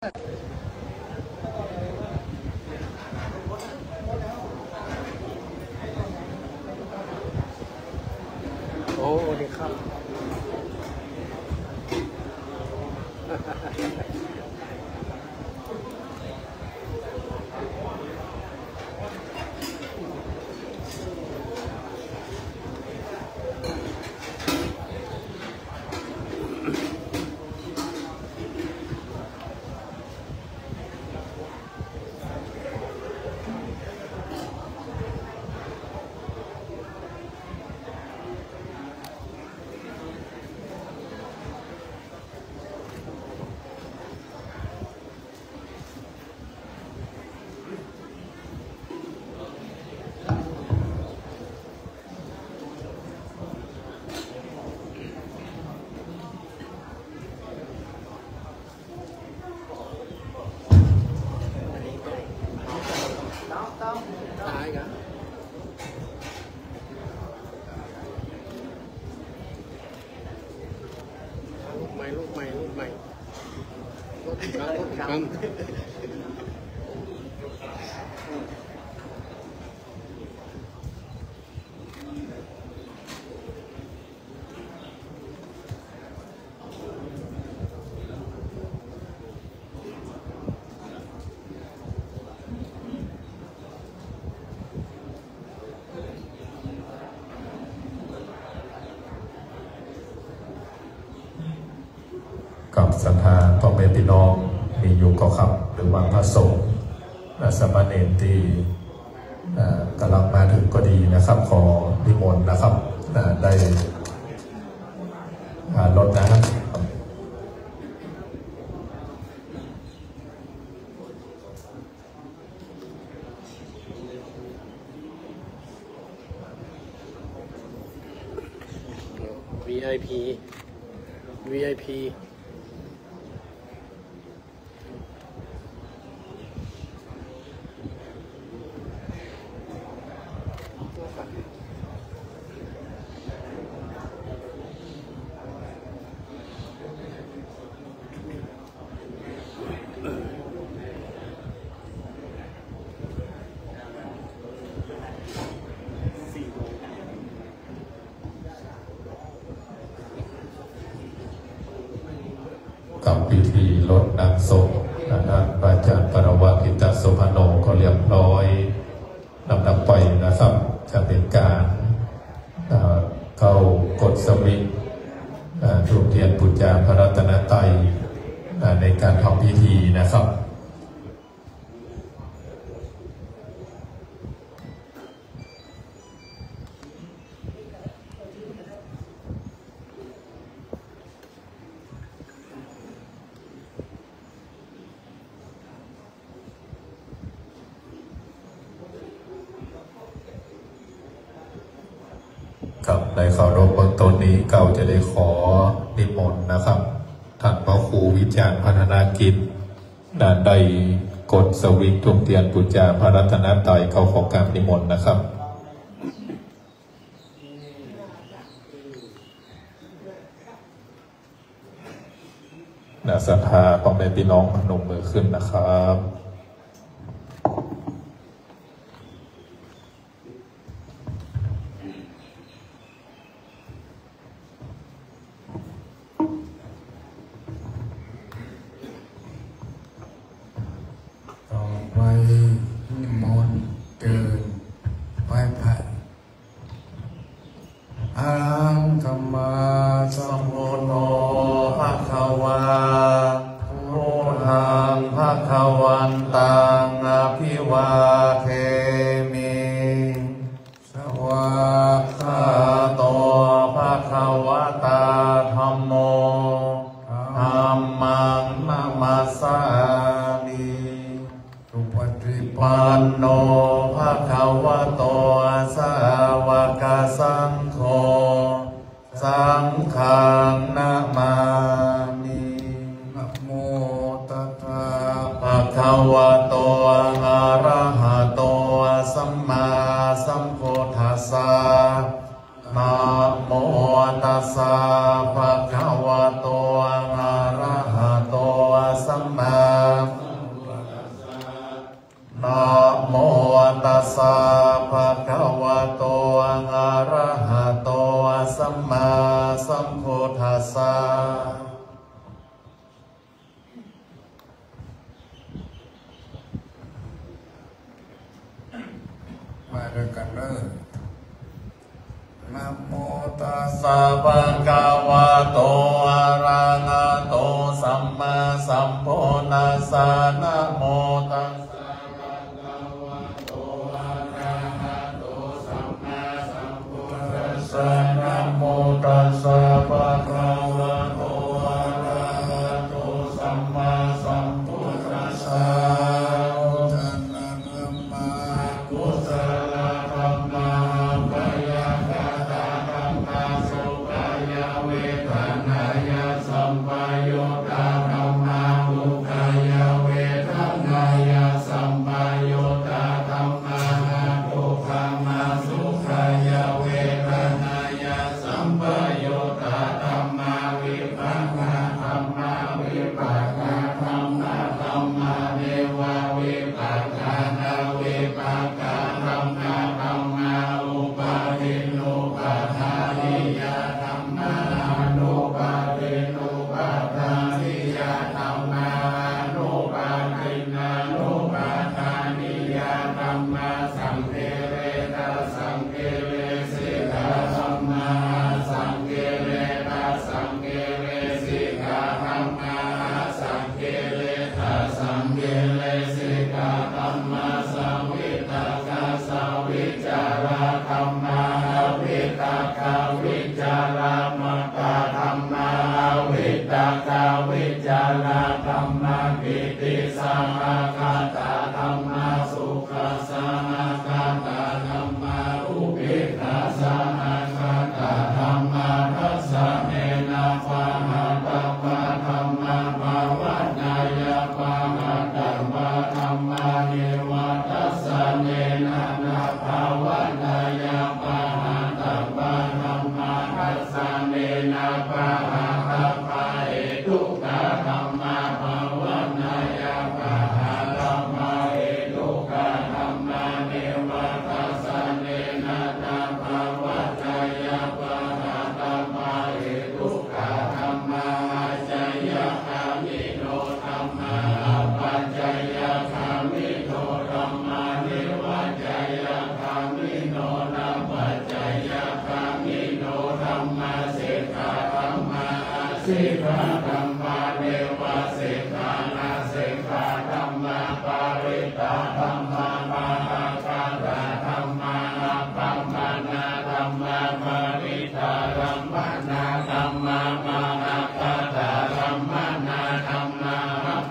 โอ้ดีครับตายกันลูกใหม่รถกำกับศรัทธาพ่อแม่พี่น้องมีอยู่ก็ครับหรือว่าพระสงฆ์สามเณรที่กำลังมาถึงก็ดีนะครับขอนิมนต์นะครับได้รดน้ำVIPกับพิธีรดน้ำศพนะครับอาจารย์ปรวพิตสุพโนก็เรียบร้อยนำไปนะครับจะเป็นการเข้ากดสวิตทูปเทียนปุจจาพระรัตนตรัยในการทำพิธีนะครับครับในข่าวรบเบื้องต้นนี้เก่าจะได้ขอนิมนต์นะครับท่านพระครูวิจารณ์พัฒนากิจได้กดสวิตช์ทูปเทียนปุจจาพระรัตนตรัยเข้าขอการนิมนต์นะครับศรัทธาพ่อแม่พี่น้องพนมมือขึ้นนะครับต่อไปนิมนต์เกินไหว้พระอะระหังสัมมาสัมพุทโธภะคะวาพุทธังภะคะวันตังอภิวาเทมิสวากขาโตภะคะวะตาธัมโมธัมมังนัมมัสสามิสุปฏิปันโนภะคะวะโตสาวกสังโฆสังฆังนะมามินะโมตัสสะภะคะวะโตอะระหะโตสัมมาสัมพุทธัสสะนะโมตัสสะภะคะวะโตอะระหะโตสัมมา นะโมตัสสะภะคะวะโตอะระหะโตสัมมาสัมพุทธัสสะมาด้วยกันเลยนะโมตัสสะภะคะวะโตอะระหะโตสัมมาสัมพุทธัสสะนะโมตัสสะภะคะวะโตอะระหะโตสัมมาสัมพุทธัสสะนะโมตัสสะภะคะวะโตอะระหะโตสัมมาสัมพุทธัสสะกุศลธัมมาปยาคตาธัมมาสุขายาเวทนายาสัมปโยตาธัมมาทุกขายาเวทนายาสัมปโยตาธัมมาทุกขามาสุขายาเวทนายาสัมปโยตาธัมมาวิปัสสนาธัมมาวิปัสสนาธัมมาธัมมาเนวะวิปัสสนาวิปัสสนาธัมมาธัมมาอุปาทิโนปาทานิยาธัมมานุปาทิโนปาทานิยาธัมมานุปาทินานุปาทานิยาธัมมาสังเกเรนะสังเกเรสิกาธัมมาสังเกเรนะสังเกเรสิกาธัมมาสังเกเรนะสังเกเรสิกาธัมมาสังวิตากาสังวิจาราธัมมาวิตากาวิจารามตาธัมมาวิตากาวิจาราธัมมาปิติสมาคาตาธัมมาสุขสมาคาตาธัมมาอุปิตาสมาคาตาธัมมาทัสสะเนนะปะหะตะปะธัมมาภาวนายะปะหะตะปะธัมมาเนวะทัสสะเนนะนะภาวนายะปะหะตะปะธัมมาทัสสะเนนะปะหะตะปะเหตุกะธัมมาภาวนายะปะหะตะปะเหตุกะธัมมาเนวะทัสสะเนนะนะภาวนายะปะหะตะปะเหตุกะธัมมาจายะคามิโนธัมมาปัจจายะคามิโนธัมมาเนวะจายะคามิโนนะปัจจายะคามิโนธัมมาสิกขาธัมมาสิกขาธัมมาเนวะสิกขานะสิกขาธัมมาปาริตาธัมมามาหาคาตาธัมมาปัมมานาธัมมาปาริตาธัมมานาธัมมามาหาคาตาธัมมานาธัมมา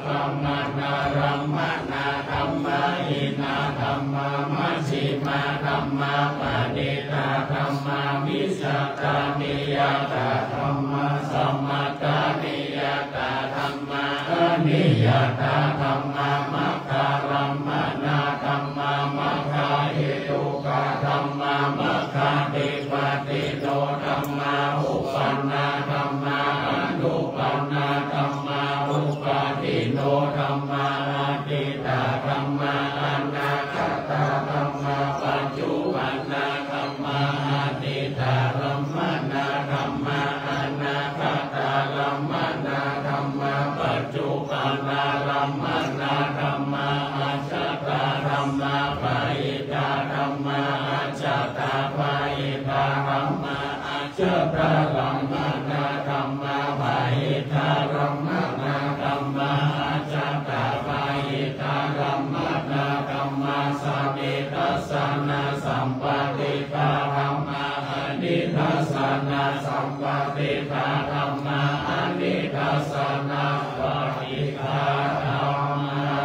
ปัมมานาธัมมานาธัมมาอินาธัมมามัชฌิมาธัมมาปานิตาธัมมาวิสัตตานิยตาธัมมาสัมมาตานิยตาธัมมาอนิยตาธัมมามัคคารัมมานาธัมมามัคคาเหตุกะธัมมามัคคาติปฏิโนธัมมาอุปันนาธัมมาอนุปันนาธัมมาอุปาทิโนธัมมาอาทิตาธัมมาอนาคตาธัมมาปัจจุบันนาธัมมาอาทิตาธัมมานาธัมมาอนาคตาธัมมานาธัมมาปัจจุบันนาธัมมานาธัมมาอาชาตาธัมมาปะอิตาธัมมาอาชาตาปะอิตาธัมมาอาชาตาธัมมานาธัมมาปะอิตาธัมมานาธัมมาอาชาตาปะอิตาธัมมานาธัมมาสัมมิทัสสะนะสัมปติตาธัมมาอนิทัสสะนะสัมปติตาธัมมาอนิทัสสะนะปฏิฆาธัมมา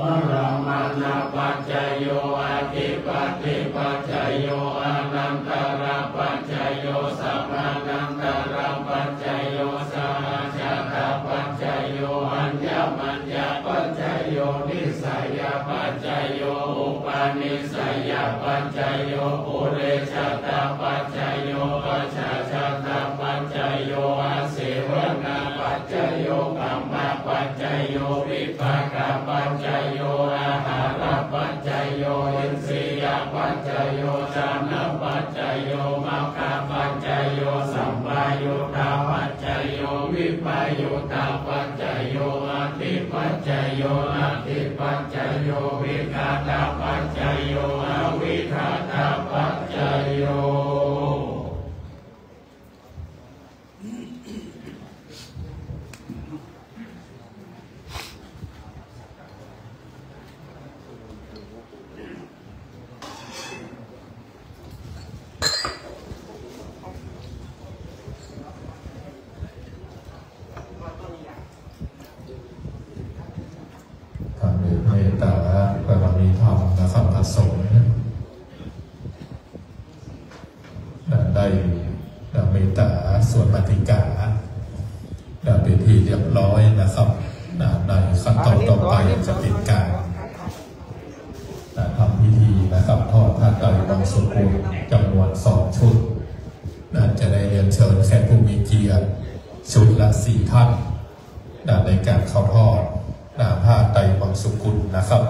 อรมัณณปัจจโยอธิปัติปัจจโยอนันตระปัจจโยสัพพะนันตระปัจจโยสหัชตปัจจโยอัญญมัญญปัจจโยนิสัยปัจจโยอุปาณิสัยปัจจโยปุเรชตปัจจโยปัจจชตปัจจโยอาเสวนาปัจจโยปา ปัจจโยวิภากปัจจโยอาหารปัจจโยอินทรียปัจจโยฌานปัจจโยมรรคปัจจโยสัมปายุตตาปัจจโยวิปยุตตาปัจจโยอธิปัจจโยอธิปัจจโยวิคาตาปัจจโยอวิคาตาปัจจโยได้เมตตาส่วนมาติกาเป็นที่เรียบร้อยนะครับในขั้นตอนต่อไปจะเป็นการทำพิธีนะครับทอดผ้าไตรบางสกุลจำนวน2 ชุดจะได้เรียนเชิญแขกผู้มีเกียรติชุดละ4 ท่านในการเข้าทอดผ้าไตรบางสกุลนะครับ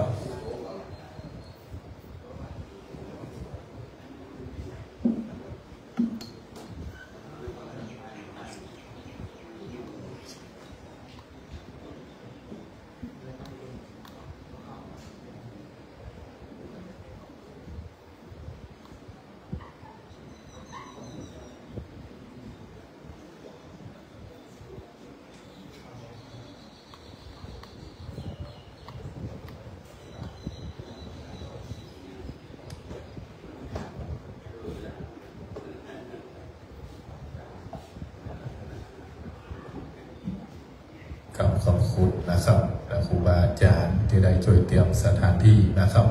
ขอบคุณนะครับครูบาอาจารย์ที่ได้ช่วยเตรียมสถานที่นะครับ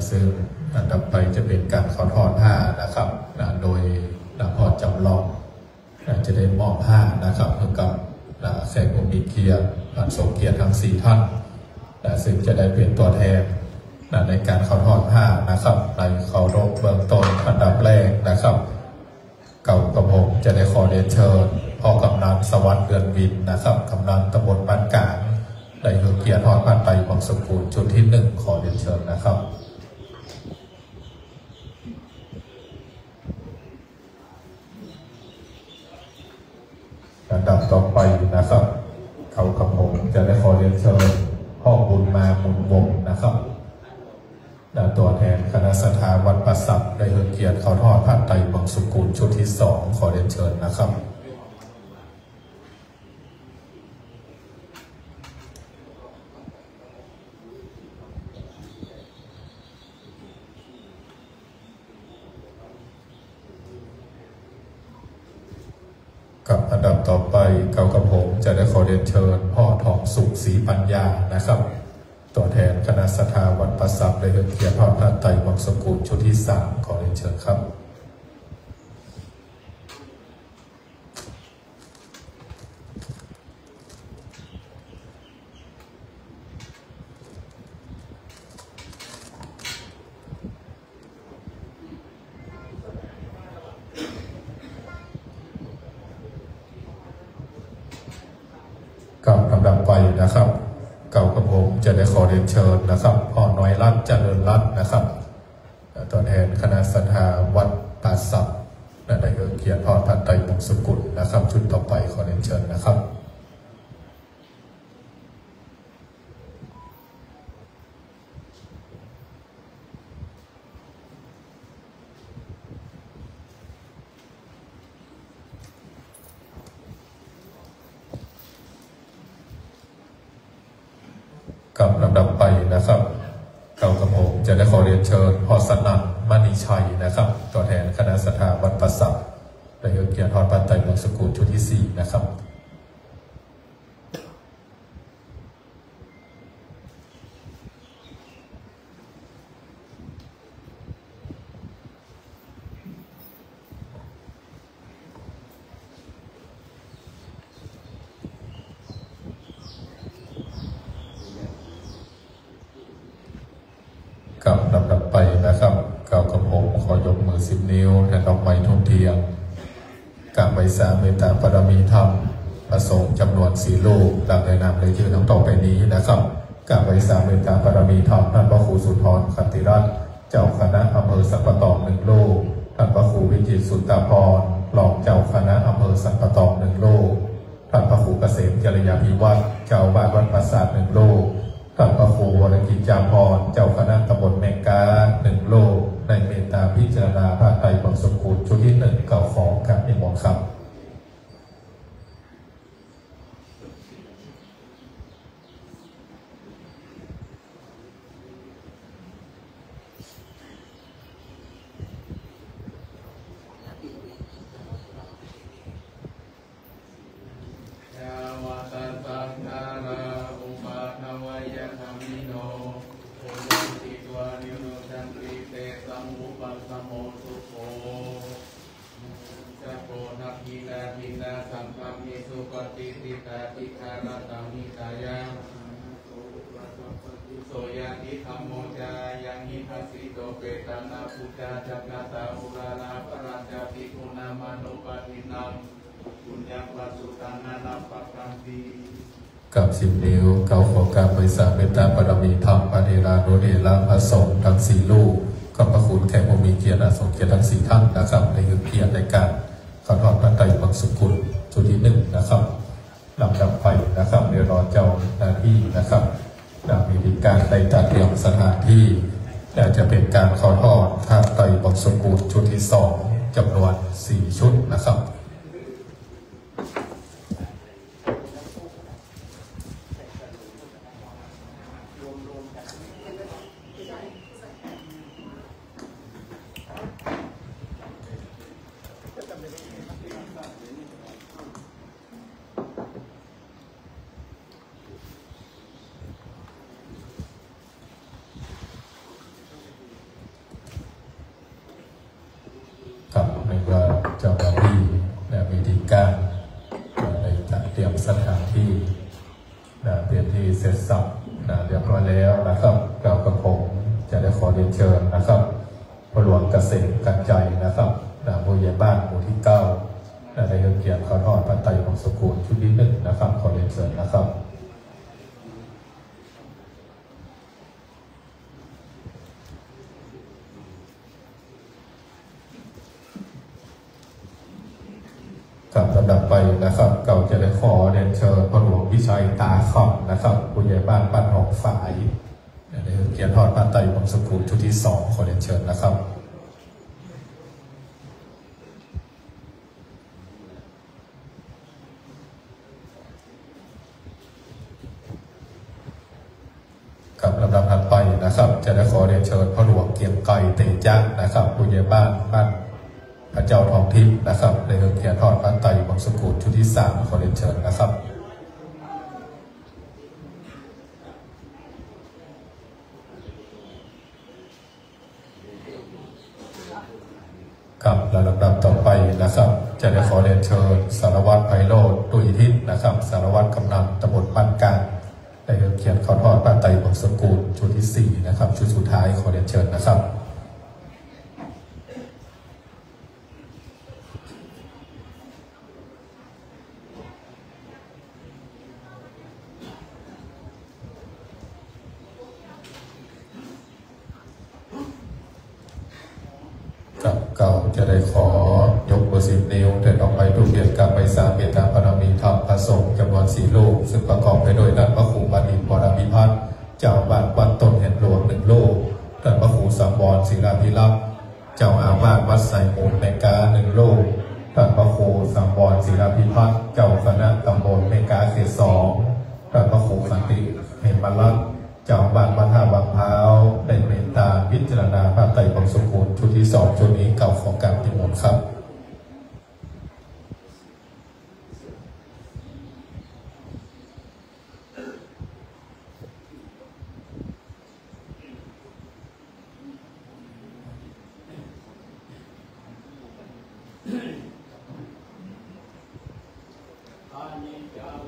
ซึ่งอันต่อไปจะเป็นการขอทอดผ้านะครับโดยพอจำลองจะได้มอบผ้านะครับให้กับแขกผู้มีเกียรติทรงเกียรติทั้ง4 ท่านซึ่งจะได้เป็นตัวแทนในการขอทอดผ้านะครับในเคารพเบื้องต้นอันดับแรกนะครับเก่ากับผมจะได้ขอเรียนเชิญพ่อกำนันสวัสดิ์เดือนวินนะครับกำนันตำบลบ้านกลางได้เกียรติทอดผ้าไตรบางสกุลชุดที่ 1ขอเรียนเชิญนะครับอันดับต่อไปนะครับเขากับผมจะได้ขอเรียนเชิญพ่อบุญมาบุญวงศ์นะครับตัวแทนคณะศรัทธาวัดประสับได้เกียรติเขาทอดผ้าไตรบางสกุลชุดที่ 2ขอเรียนเชิญนะครับกับอันดับต่อไปเก่ากับผมจะได้ขอเรียนเชิญพ่อทองสุขศรีปัญญานะครับตัวแทนคณะศรัทธาวัดประสับได้เกียรติทอดผ้าไตรบางสกุลชุดที่ 3ขอเรียนเชิญครับกับลำดับไปนะครับเก่ากับผมจะได้ขอเรียนเชิญนะครับพ่อน้อยรัตน์เจริญรัตน์นะครับตัวแทนคณะศรัทธาวัดป่าสักได้เกียรติทอดผ้าไตรบางสกุลนะครับชุดต่อไปขอเรียนเชิญนะครับกับลำดับไปนะครับเก่ากับผมจะได้ขอเรียนเชิญพ่อสนั่นมณีชัยนะครับตัวแทนคณะศรัทธาวัดประสับได้เกียรติทอดผ้าไตรบางสกุลชุดที่ 4นะครับกับลำดับไปนะครับเก่ากับผมขอยกมือ10 นิ้วแทนดอกไม้ทุ่มเทียนกราบไหว้สาเมตตาบารมีธรรม พระสงฆ์จำนวน4 รูปดังในนามเลยชื่อทั้งต่อไปนี้นะครับกราบไหว้สามเณรบารมีธรรมท่านพระครูสุนทรขันติรัตน์เจ้าคณะอำเภอสัปปะตอง1 รูปท่านพระครูวิจิตรสุตตาภรณ์รองเจ้าคณะอำเภอสัปปะตอง1 รูปท่านพระครูเกษมจริยาภิวัตรเจ้าอาวาสวัดปราสาท1 รูปท่านพระครูวรกิจจาภรณ์เจ้าคณะตำบลแมงกา1 รูปในเมตตาพิจารณาพระไตรปิฎกสกุลชุดที่1เก่าของกับนิมนต์ครับโสยติธรรมโมจายังหิภัสสิโตเปตานาปุจจาจักกตาอุราลาปราจาติคุณามานุปตินังปุญญวัสสุตังนานาปักขันติกับ10 นิ้วเก้าขอการบริษัทเมตตาบารมีธรรมพระเดลาโนเดลาพระสงฆ์ทั้ง4 รูปขอบพระคุณแขกผู้มีเกียรติอาสงเกียรติทั้ง4 ท่านนะครับในเกียรติในการขอทอดพระไตรปิฎกสกุลชุดที่1นะครับลำดับไปนะครับเดี๋ยวรอเจ้าหน้าที่นะครับมีการได้จัดเตรียมสถานที่และจะเป็นการขอทอดพระไตรปิฎกสกุลชุดที่2จำนวน4 ชุดนะครับครับในว่าเจ้าหน้าที่และมีทีการในจัดเตรียมสถานที่เตรียมที่เสร็จสับเรียบร้อยแล้วนะครับเรากระผมจะได้ขอเรียนเชิญนะครับพระหลวงเกษมกันใจนะครับผู้ใหญ่บ้านหมู่ที่9ได้เกียรติขอทอดพระไตรปิฎกสกุลชุดที่1นะครับขอเรียนเชิญนะครับกับลำดับไปนะครับเก่าจะได้ขอเรียนเชิญพระหลวงวิชัยตาคำนะครับผู้ใหญ่บ้านบ้านหนองฝายได้เกียรติทอดพระไตรปิฎกสกุลชุดที่2ขอเรียนเชิญนะครับกับลำดับถัดไปนะครับจะได้ขอเรียนเชิญพระหลวงเกียรติไกรเตจักนะครับผู้ใหญ่บ้านพระเจ้าทองทิพย์นะครับในเกียรติทอดพระไตรปิฎกสกุลชุดที่3ขอเรียนเชิญนะครับครับและลำดับต่อไปนะครับจะได้ขอเรียนเชิญสารวัตรไพโรจน์ตุยทิพย์นะครับสารวัตรกำนันตำบลบ้านกลางในเกียรติขอทอดพระไตรปิฎกสกุลชุดที่4นะครับชุดสุดท้ายขอเรียนเชิญนะครับเก่าจะได้ขอยกมือ10 นิ้วเดินออกไปทุกเดือนกับไปสามเมตตาบารมีธรรมพระสงฆ์จำนวน4 รูปซึ่งประกอบไปโดยท่านพระครูบัณฑิตวรพิพัฒน์เจ้าบ้านวัดต้นเห็นหลวง1 รูปท่านพระครูสังวรศิลาภิรักษ์เจ้าอาวาสวัดไสมูลแมงกา1 รูปท่านพระครูสังวรศิลาภิพัฒน์เจ้าคณะตำบลแมงกาเขต 2ท่านพระครูสันติเหมรัตน์เจ้าบ้านวัดท่าบางพร้าวได้เมตตาพิจารณาพระไตรปิฎกสกุลชุดที่2ชุดนี้เก่าของการนิมนต์ครับอานิจจัง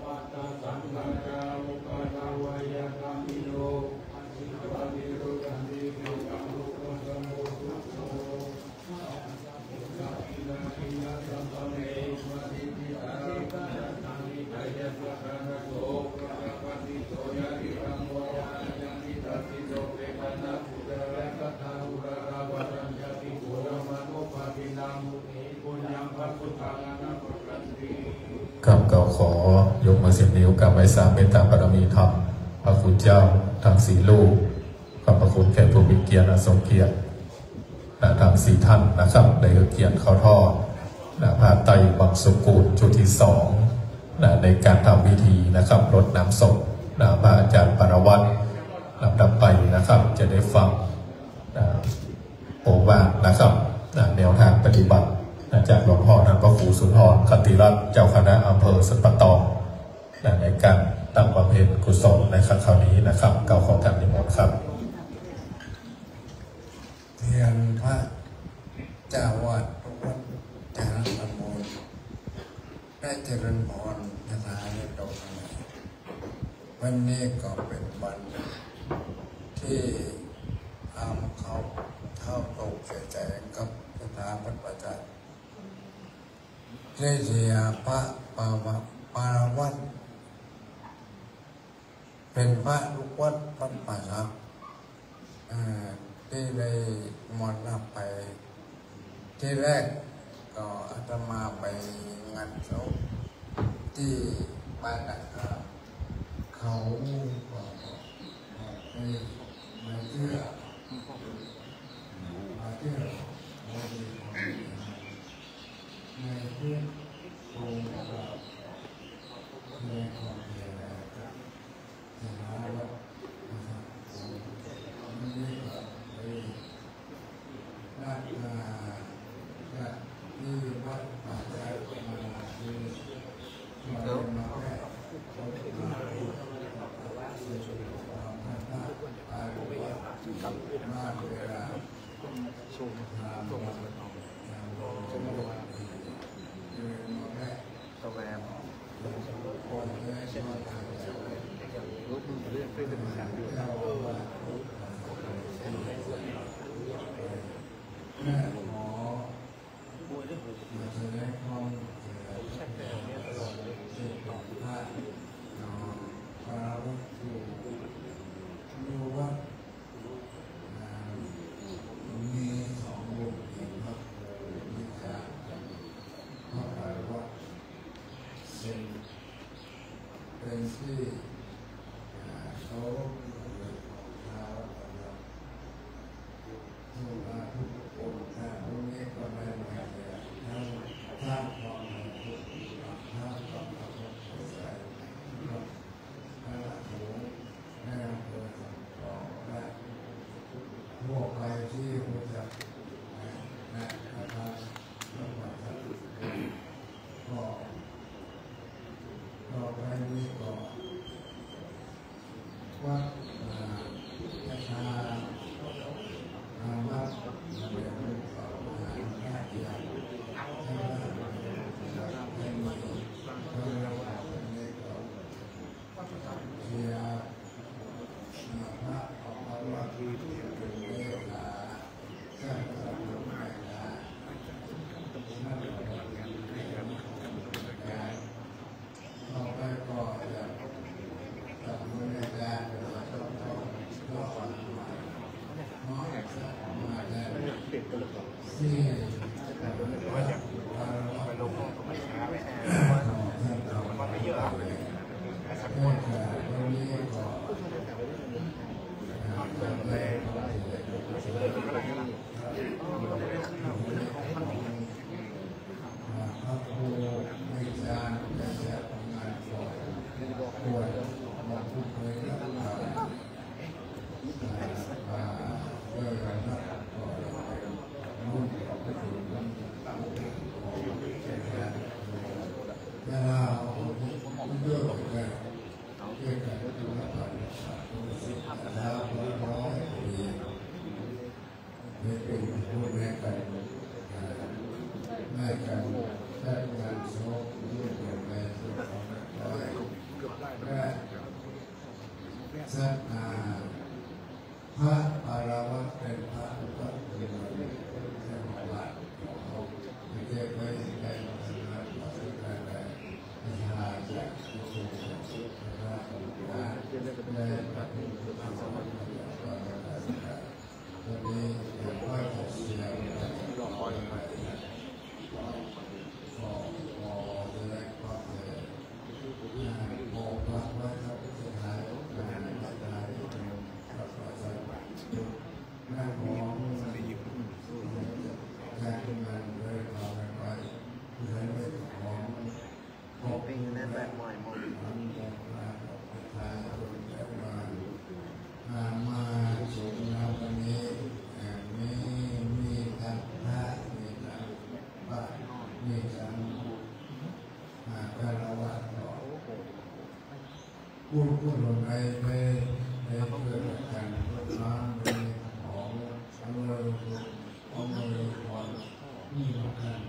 กับก็ขอยกมือสิบนิ้วกับไว้สามเมตตาบารมีธรรมพระคุณเจ้าทั้งสี่ลูกขอบพระคุณแก่ผู้มีเกียรติทรงเกียรติทั้งสี่ท่านนะครับได้เกียรติเข้าทอดผ้าไตรบังสุกุลจุดที่สองในการทำพิธีนะครับรดน้ำศพพระอาจารย์ปานวัตรลำดับไปนะครับจะได้ฟังโอวาทนะครับแนวทางปฏิบัติจากหลวงพ่อท่านพระครูสุนทรคันติรัตน์เจ้าคณะอำเภอสันปะตองในการตั้งบำเพ็ญกุศลในครั้งนี้นะครับเก่าของท่านนิมนต์ครับเทียนพระเจ้าวาดวัดจารย์ประมูลได้เจริญพรยถาในตรงนี้วันนี้ก็เป็นวันที่ทำเขาเท่าตกเสียใจกับสถาปัตย์ประจักษ์ได้เสียพระปาวัดเป็นพระลูกวัดวัดป่าชักที่ได้มรณภาพไปที่แรกก็อาตมาไปงานศพที่บ้านนะครับเขาก็มาเชื่อมาเชื่อในเรื่ององค์พระในความเพียรสถาบันนี้ก็ไปนัดมาที่วัดป่าใจมาที่มาเป็นมาแค่มาเวลาชมทางชมมาแสวงคนแรกมาทางรถเรื่องเป็นสามเดือนแม่หมอมาแสดงความที่ต่อท่าพระวัตถุรู้ว่ามีสองวงเองครับมีการเพราะอะไรว่าเป็นที่เขาทุกคนถ้าตรงนี้ก็ได้มาเลยทั้งท่าความทุกท่าความสดใสครับท่าหูแม่เปิดต่อและพวกใครที่รู้จักนะครับก็ไปนี้ก็วัดยะชาวัดเรียนรู้ต่อมาได้อย่างให้มีเพื่อนเราเป็นเด็กเราเสียพระออกมาว่าที่เป็นเด็กขาสร้างสรรค์ใหม่ละนั่นก็เป็นการต่อไปก็จะทำให้ได้ก็วันใหม่มอบมาได้ที่ว่าจะไปลงไม่ช้าไม่แน่มันไม่เยอะวันนี้ก็ทำได้พระครูวิจารณ์ได้จากงานสอนป่วยมาพูดคุยกันมาเพื่อการนัดก่อนมุ่งไปถึงตั้งเวลาเยอะเลยเยอะกันทุกวันแล้วร้อยปีไม่เป็นผู้แม่กันแม่กันได้งานโชคยื่นเงินในส่วนของร้อยและศรัทธาพระอรหันต์เป็นพระอุปถัมภ์แห่งวัดของไม่ใช่ไปในสถานที่ใดๆหาจากผู้สูงพระอุปถัมภ์ในพระพุทธศาสนาวันนี้หลวงพ่อจะเสียงขอแสดงความ นั่งของงานมันเลยเอาไปเหลือไว้ของพบ เป็นในแบบใหม่หมด มาชมงานวันนี้มีทั้งพระมีทั้งพระมีทั้งคารวะผู้ลงในเพื่อการลดน้ำในของอำนวยความมีการ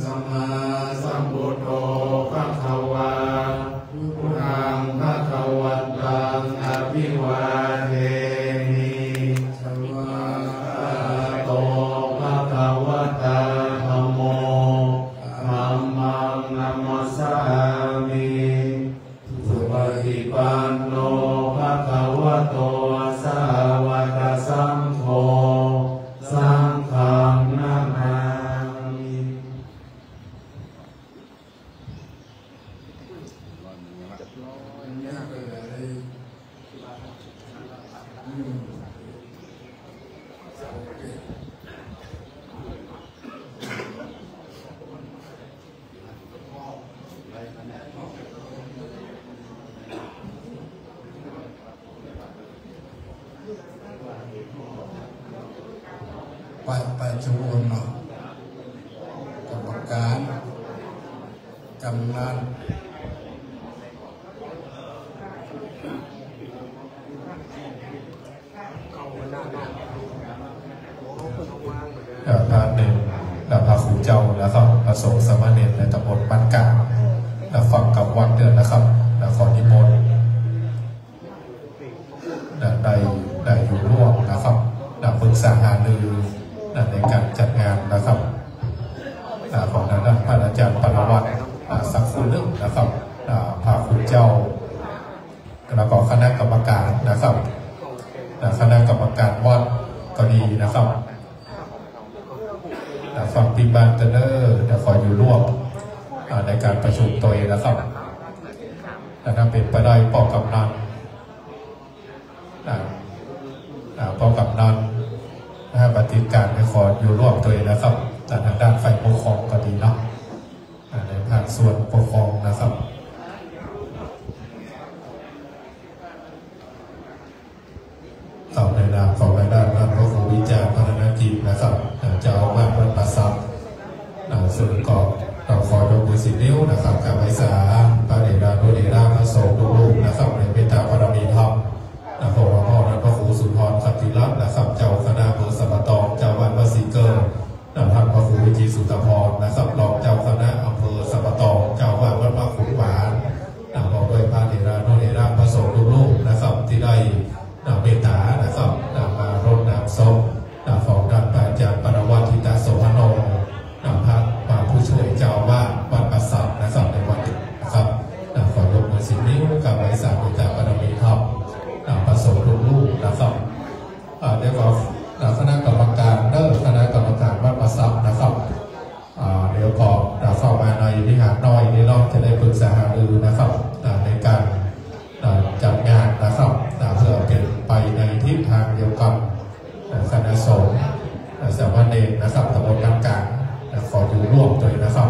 สัมมาสัมพุทโธภะคะวาพุทธังภะคะวันตังอภิวาเทมิสวากขาโตภะคะวะตาธัมโมธัมมังนัมมัสสามิสุปฏิปันโนภะคะวะโตสาวกสังโฆสังฆังนามามิไปจุบนกรรมการกำนันพระหนึ่งพระครูเจ้าแล้วก็พระสงฆ์สมณเณรในตำบลบ้านกลางฟังกับวังเดือนนะครับขอนิมนต์ได้อยู่ร่วมนะครับปรึกษาหารือในการจัดงานนะครับของท่านพระอาจารย์ปรวัตรสักคู่หนึ่งนะครับพระครูเจ้าแล้วก็คณะกรรมการนะครับคณะกรรมการวัดก็ดีนะครับฟังปีบานเตอร์ขออยู่ร่วมในการประชุมตัวเองนะครับถ้าเป็นไปได้ปกำนันปกำนันปฏิการไปขออยู่ร่วมตัวเองนะครับแต่ทางด้านฝ่ายปกครองก็ดีเนาะในภาคส่วนปกครองนะครับต่อในนามของด้านพระครูวิจารณ์พัฒนากิจนะครับเจ้าอาวาสวัดป่าซับซึ่งก็เราขอยกมือสินิ้วนะครับกับไพศาลพระเดชานุเดชาพระสงฆ์ลูกๆนะครับในเมตตาบารมีธรรมพระพ่อและพระครูสุนทรขัตติรัตน์นะครับเจ้าคณะอำเภอสัมปะตองเจ้าวัดวัดศรีเกิร์ท่านพระครูวิจิตรสุตพรนะครับรองเจ้าคณะอำเภอสัมปะตองเจ้าวัดวัดพระขุนหวานบอกด้วยพระเดชานุเดชาพระสงฆ์ลูกๆนะครับที่ได้เมตตานะครับมารดน้ำศพของท่านพระอาจารย์ปรวัตรทิตาโสภโนพระผู้ช่วยเจ้าว่าวัดประสับนะครับในวันนี้นะครับขอยกมือสินิ้วกับไว้สาธุจากบารมีธรรมประสงค์ลูกๆนะครับเดี๋ยวก็คณะกรรมการคณะกรรมการวัดประสับนะครับเดี๋ยวก็เข้ามาในวิหารน้อยนี่เราจะได้ปรึกษาหารือนะครับในการจัดงานนะครับเพื่อเป็นไปในทิศทางเดียวกันคณะสงฆ์สามเณรนะครับตำบลบ้านกลางขออยู่ร่วมด้วยนะครับ